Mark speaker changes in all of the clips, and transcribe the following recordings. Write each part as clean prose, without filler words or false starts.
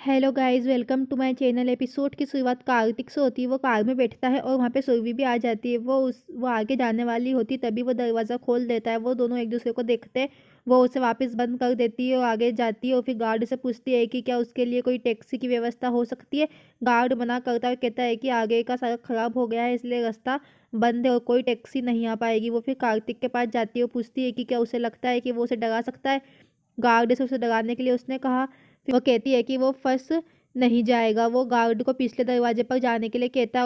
Speaker 1: Hello guys, welcome to my channel. Episode की शुरुआत कार्तिक से होती है। वो कार में बैठता है और वहाँ पे सुरभि भी आ जाती है। वो आगे जाने वाली होती, तभी वो दरवाज़ा खोल देता है। वो दोनों एक दूसरे को देखते हैं। वो उसे वापस बंद कर देती है और आगे जाती है और फिर गार्ड से पूछती है कि क्या उसके लिए कोई टैक्सी की व्यवस्था हो सकती है। गार्ड मना करता है, कहता है कि आगे का सड़क खराब हो गया है, इसलिए रास्ता बंद है और कोई टैक्सी नहीं आ पाएगी। वो फिर कार्तिक के पास जाती है और पूछती है कि क्या उसे लगता है कि वो उसे डरा सकता है। गार्ड से उसे डराने के लिए उसने कहा। फिर वो कहती है कि वो फंस नहीं जाएगा। वो गार्ड को पिछले दरवाजे पर जाने के लिए कहता है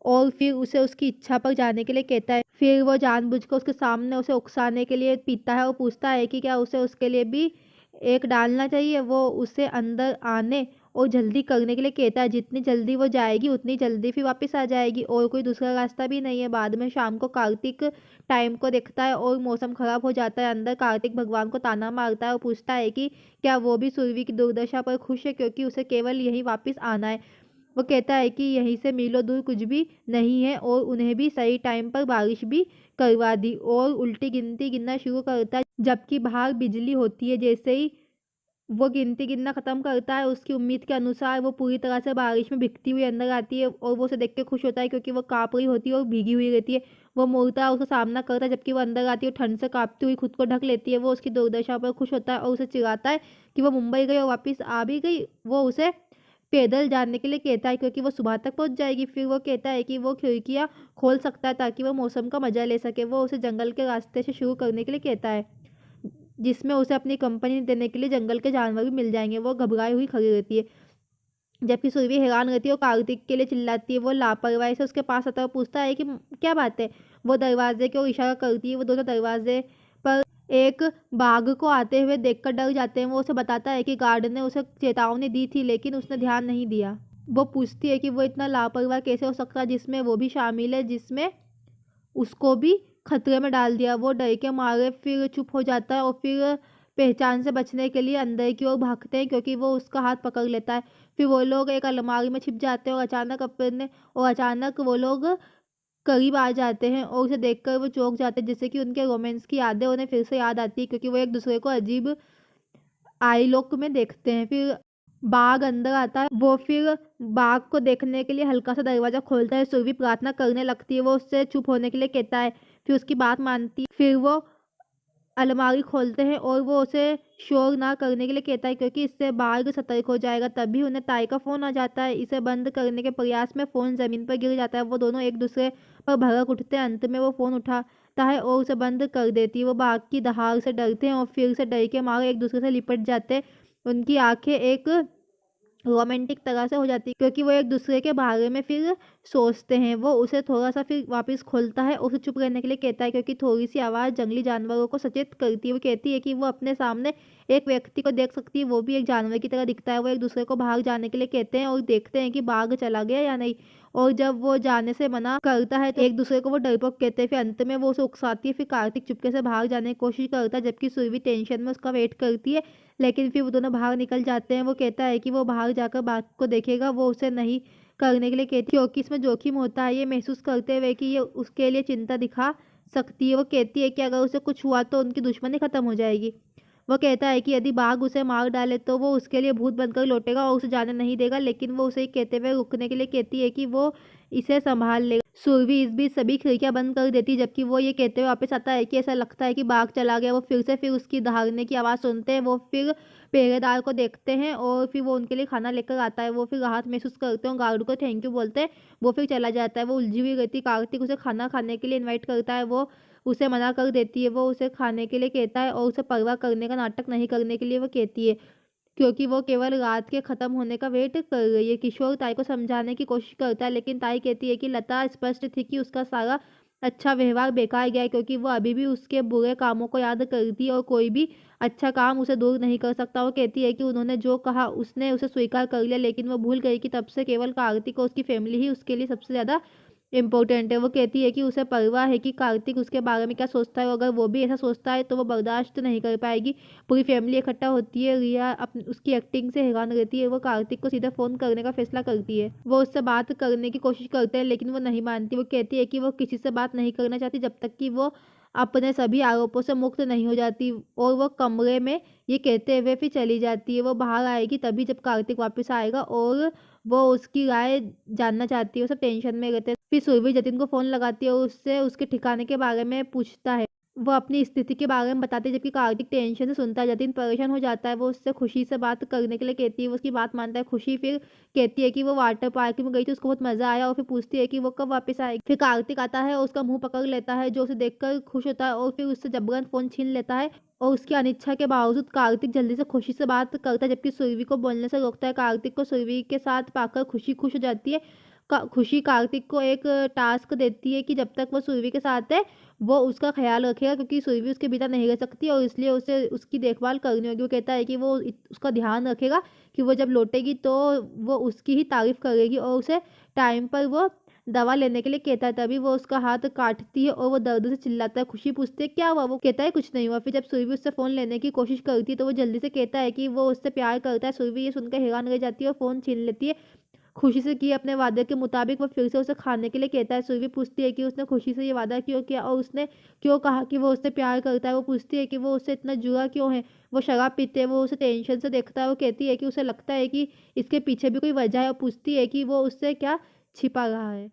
Speaker 1: और फिर उसे उसकी इच्छा पर जाने के लिए कहता है। फिर वो जानबूझकर उसके सामने उसे उकसाने के लिए पीटता है और पूछता है कि क्या उसे उसके लिए भी एक डालना चाहिए। वो उसे अंदर आने और जल्दी करने के लिए कहता है। जितनी जल्दी वो जाएगी उतनी जल्दी फिर वापस आ जाएगी और कोई दूसरा रास्ता भी नहीं है। बाद में शाम को कार्तिक टाइम को देखता है और मौसम खराब हो जाता है। अंदर कार्तिक भगवान को ताना मारता है और पूछता है कि क्या वो भी सुरभि की दुर्दशा पर खुश है, क्योंकि उसे केवल यहीं वापस आना है। वो कहता है कि यहीं से मीलों दूर कुछ भी नहीं है और उन्हें भी सही टाइम पर बारिश भी करवा दी और उल्टी गिनती गिनना शुरू करता है। जबकि बाहर बिजली होती है। जैसे ही वो गिनती गिनना खत्म करता है, उसकी उम्मीद के अनुसार वो पूरी तरह से बारिश में भीगती हुई अंदर आती है और वो उसे देख के खुश होता है, क्योंकि वो काँप रही होती है और भीगी हुई रहती है। वो मुड़ता है, उसका सामना करता है। जबकि वो अंदर आती है और ठंड से काँपती हुई खुद को ढक लेती है। वो उसकी दुर्दशा पर खुश होता है और उसे चिढ़ाता है कि वो मुंबई गई और वापस आ भी गई। वो उसे पैदल जाने के लिए कहता है, क्योंकि वो सुबह तक पहुंच जाएगी। फिर वो कहता है कि वो खिड़कियां खोल सकता है ताकि वो मौसम का मजा ले सके। वो उसे जंगल के रास्ते से शुरू करने के लिए कहता है, जिसमें उसे अपनी कंपनी देने के लिए जंगल के जानवर भी मिल जाएंगे। वो घबराई हुई खड़ी रहती है, जबकि सुरभि हैरान रहती है और कार्तिक के लिए चिल्लाती है। वो लापरवाही से उसके पास आता है और पूछता है कि क्या बात है। वो दरवाजे की ओर इशारा करती है। वो दोनों दरवाजे पर एक बाघ को आते हुए देखकर डर जाते हैं। वो उसे बताता है कि गार्ड ने उसे चेतावनी दी थी, लेकिन उसने ध्यान नहीं दिया। वो पूछती है कि वो इतना लापरवाह कैसे हो सकता है, जिसमें वो भी शामिल है, जिसमें उसको भी खतरे में डाल दिया। वो डर के मारे फिर चुप हो जाता है और फिर पहचान से बचने के लिए अंदर की ओर भागते हैं, क्योंकि वो उसका हाथ पकड़ लेता है। फिर वो लोग एक अलमारी में छिप जाते हैं और अचानक वो लोग करीब आ जाते हैं और उसे देखकर वो चौंक जाते हैं, जैसे कि उनके रोमांस की यादें उन्हें फिर से याद आती है, क्योंकि वो एक दूसरे को अजीब आई लोक में देखते हैं। फिर बाघ अंदर आता है। वो फिर बाघ को देखने के लिए हल्का सा दरवाजा खोलता है। सुरभि प्रार्थना करने लगती है। वो उससे चुप होने के लिए कहता है, फिर उसकी बात मानती है। फिर वो अलमारी खोलते हैं और वो उसे शोर ना करने के लिए कहता है, क्योंकि इससे बाघ सतर्क हो जाएगा। तभी उन्हें ताई का फोन आ जाता है। इसे बंद करने के प्रयास में फोन जमीन पर गिर जाता है। वो दोनों एक दूसरे पर भड़क उठते हैं। अंत में वो फोन उठाता है और उसे बंद कर देती है। वो बाघ की दहाड़ से डरते हैं और फिर से डर के मारे एक दूसरे से लिपट जाते हैं। उनकी आंखें एक रोमांटिक तरह से हो जाती है, क्योंकि वो एक दूसरे के बारे में फिर सोचते हैं। वो उसे थोड़ा सा फिर वापस खोलता है, उसे चुप रहने के लिए कहता है, क्योंकि थोड़ी सी आवाज़ जंगली जानवरों को सचेत करती है। वो कहती है कि वो अपने सामने एक व्यक्ति को देख सकती है, वो भी एक जानवर की तरह दिखता है। वो एक दूसरे को बाहर जाने के लिए कहते हैं और देखते हैं कि बाघ चला गया या नहीं। और जब वो जाने से मना करता है तो एक दूसरे को वो डरपोक कहते हैं। फिर अंत में वो उसे उकसाती है। फिर कार्तिक चुपके से बाहर जाने की कोशिश करता है, जबकि सुरभि टेंशन में उसका वेट करती है, लेकिन फिर वो दोनों बाहर निकल जाते हैं। वो कहता है कि वो बाहर जाकर बाघ को देखेगा। वो उसे नहीं करने के लिए कहती है, क्योंकि इसमें जोखिम होता है। ये महसूस करते हुए कि ये उसके लिए चिंता दिखा सकती है। वो कहती है कि अगर उसे कुछ हुआ तो उनकी दुश्मनी खत्म हो जाएगी। वो कहता है कि यदि बाघ उसे मार डाले तो वो उसके लिए भूत बनकर लौटेगा और उसे जाने नहीं देगा, लेकिन वो उसे कहते हुए रुकने के लिए कहती है कि वो इसे संभाल लेगा। सुरभि इस बीच सभी खिड़कियां बंद कर देती है, जबकि वो ये कहते हुए वापस आता है कि ऐसा लगता है कि बाघ चला गया। वो फिर उसकी दहाड़ने की आवाज़ सुनते हैं। वो फिर पहरेदार को देखते हैं और फिर वो उनके लिए खाना लेकर आता है। वो फिर राहत महसूस करते हैं और गार्ड को थैंक यू बोलते हैं। वो फिर चला जाता है। वो उलझी हुई रहती। कार्तिक उसे खाना खाने के लिए इन्वाइट करता है। वो उसे मना कर देती है। वो उसे खाने के लिए कहता है और उसे परवाह करने का नाटक नहीं करने के लिए वो कहती है, क्योंकि वो केवल रात के खत्म होने का वेट कर रही है। किशोर ताई को समझाने की कोशिश करता है, लेकिन ताई कहती है कि लता स्पष्ट थी कि उसका सारा अच्छा व्यवहार बेकार गया है, क्योंकि वो अभी भी उसके बुरे कामों को याद करती है और कोई भी अच्छा काम उसे दूर नहीं कर सकता। वो कहती है कि उन्होंने जो कहा उसने उसे स्वीकार कर लिया, लेकिन वो भूल गई कि तब से केवल कार्तिक और उसकी फैमिली ही उसके लिए सबसे ज़्यादा इम्पोर्टेंट है। वो कहती है कि उसे परवाह है कि कार्तिक उसके बारे में क्या सोचता है, और अगर वो भी ऐसा सोचता है तो वो बर्दाश्त नहीं कर पाएगी। पूरी फैमिली इकट्ठा होती है। रिया उसकी एक्टिंग से हैरान रहती है। वो कार्तिक को सीधा फ़ोन करने का फैसला करती है। वो उससे बात करने की कोशिश करते हैं, लेकिन वो नहीं मानती। वो कहती है कि वो किसी से बात नहीं करना चाहती जब तक कि वो अपने सभी आरोपों से मुक्त नहीं हो जाती और वो कमरे में ये कहते हुए फिर चली जाती है। वो बाहर आएगी तभी जब कार्तिक वापस आएगा और वो उसकी राय जानना चाहती है। वो सब टेंशन में रहते हैं। फिर सुरभि जतिन को फ़ोन लगाती है और उससे उसके ठिकाने के बारे में पूछता है। वो अपनी स्थिति के बारे में बताती है जबकि कार्तिक टेंशन से सुनता है। जतिन परेशान हो जाता है। वो उससे खुशी से बात करने के लिए कहती है। वो उसकी बात मानता है। खुशी फिर कहती है कि वो वाटर पार्क में गई थी, उसको बहुत मज़ा आया और फिर पूछती है कि वो कब वापस आएगी। फिर कार्तिक आता है और उसका मुँह पकड़ लेता है जो उसे देखकर खुश होता है और फिर उससे जबरन फ़ोन छीन लेता है और उसकी अनिच्छा के बावजूद कार्तिक जल्दी से खुशी से बात करता है जबकि सुरभि को बोलने से रोकता है। कार्तिक को सुरभि के साथ पाकर खुशी खुश हो जाती है। खुशी कार्तिक को एक टास्क देती है कि जब तक वो सुरभि के साथ है वो उसका ख्याल रखेगा क्योंकि सुरभि उसके बिना नहीं रह सकती और इसलिए उसे उसकी देखभाल करनी होगी। वो कहता है कि वो उसका ध्यान रखेगा कि वो जब लौटेगी तो वो उसकी ही तारीफ करेगी और उसे टाइम पर वो दवा लेने के लिए कहता है। तभी वो उसका हाथ काटती है और वो दर्द से चिल्लाता है। खुशी पूछती है क्या हुआ? वो कहता है कुछ नहीं हुआ। फिर जब सुरभि उससे फ़ोन लेने की कोशिश करती है तो वो जल्दी से कहता है कि वो उससे प्यार करता है। सुरभि ये सुनकर हैरान रह जाती है और फ़ोन छीन लेती है। खुशी से किए अपने वादे के मुताबिक वो फिर से उसे खाने के लिए कहता है। सुरभि पूछती है कि उसने खुशी से ये वादा क्यों किया और उसने क्यों कहा कि वो उससे प्यार करता है। वो पूछती है कि वो उससे इतना जुड़ा क्यों है। वो शराब पीते हैं। वो उसे टेंशन से देखता है। वो कहती है कि उसे लगता है कि इसके पीछे भी कोई वजह है और पूछती है कि वो उससे क्या छिपा रहा है।